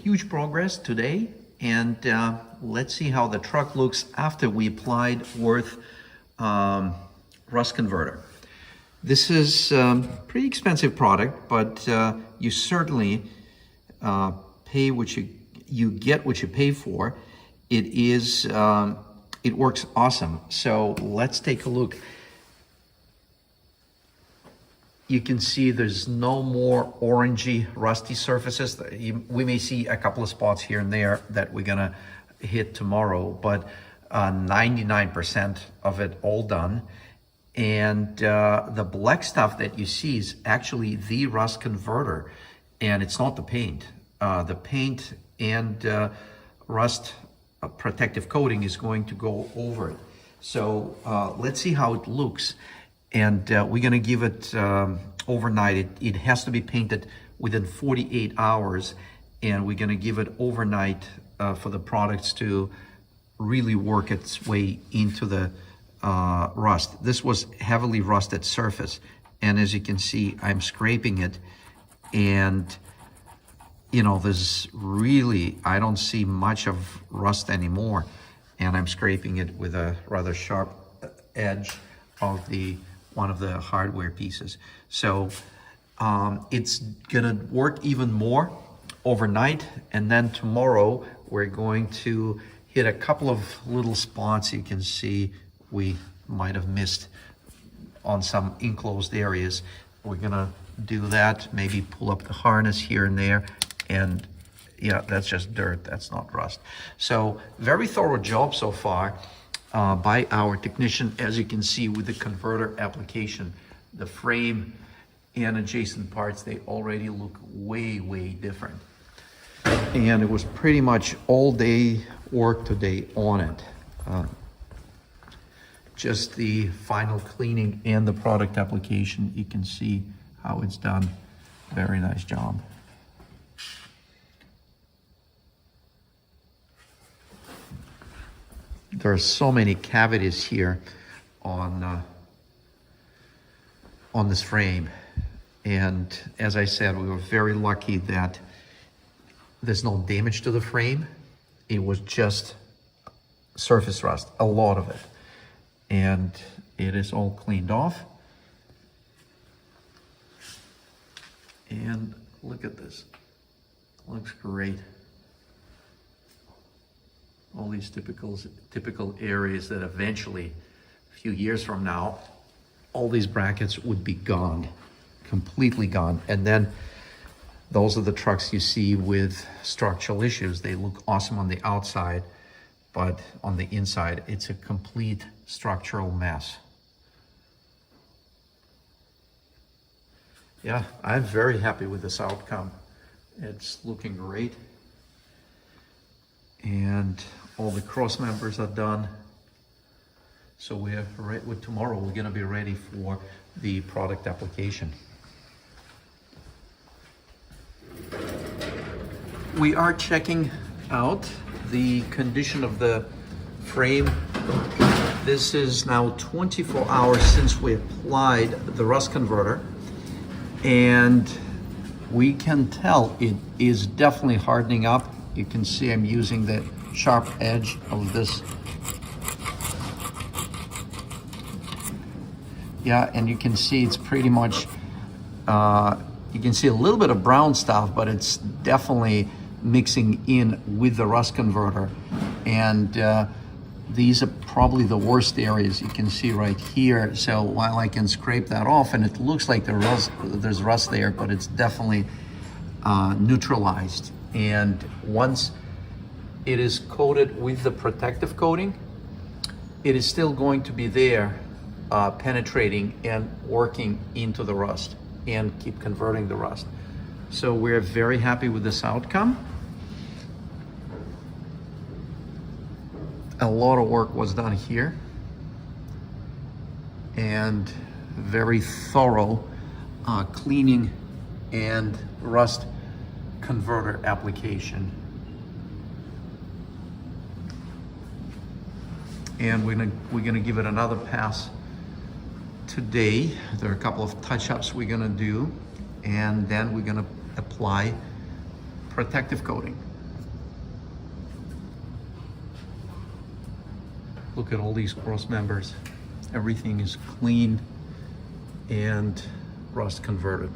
huge progress today, and let's see how the truck looks after we applied Wurth rust converter. This is a pretty expensive product, but you certainly pay what you get what you pay for. It is it works awesome. So let's take a look. You can see there's no more orangey, rusty surfaces. We may see a couple of spots here and there that we're gonna hit tomorrow, but 99% of it all done. And the black stuff that you see is actually the rust converter, and it's not the paint. The paint and rust protective coating is going to go over it. So let's see how it looks. And we're gonna give it overnight. It has to be painted within 48 hours, and we're gonna give it overnight for the products to really work its way into the rust. This was heavily rusted surface, and as you can see, I'm scraping it, and you know, there's really, I don't see much of rust anymore, and I'm scraping it with a rather sharp edge of one of the hardware pieces. So it's gonna work even more overnight, and then tomorrow we're going to hit a couple of little spots you can see we might have missed on some enclosed areas. We're gonna do that, maybe pull up the harness here and there, and yeah, that's just dirt, that's not rust. So very thorough job so far by our technician. As you can see with the converter application, the frame and adjacent parts, they already look way, way different. And it was pretty much all day work today on it. Just the final cleaning and the product application, you can see how it's done. Very nice job. There are so many cavities here on this frame, and as I said, we were very lucky that there's no damage to the frame. It was just surface rust, a lot of it, and it is all cleaned off. And look at this, looks great. All these typical areas that eventually, a few years from now, all these brackets would be gone, completely gone. And then those are the trucks you see with structural issues. They look awesome on the outside, but on the inside, it's a complete structural mess. Yeah, I'm very happy with this outcome. It's looking great. And all the cross members are done. So we're right with tomorrow, we're gonna be ready for the product application. We are checking out the condition of the frame. This is now 24 hours since we applied the rust converter, and we can tell it is definitely hardening up. You can see I'm using the sharp edge of this. Yeah, and you can see it's pretty much, you can see a little bit of brown stuff, but it's definitely mixing in with the rust converter. And these are probably the worst areas you can see right here. So while I can scrape that off, and it looks like there's rust there, but it's definitely neutralized. And once it is coated with the protective coating, it is still going to be there, penetrating and working into the rust and keep converting the rust. So we're very happy with this outcome. A lot of work was done here, and very thorough cleaning and rust converter application. And we're gonna give it another pass today. There are a couple of touch-ups we're gonna do, and then we're gonna apply protective coating. Look at all these cross members. Everything is clean and rust converted.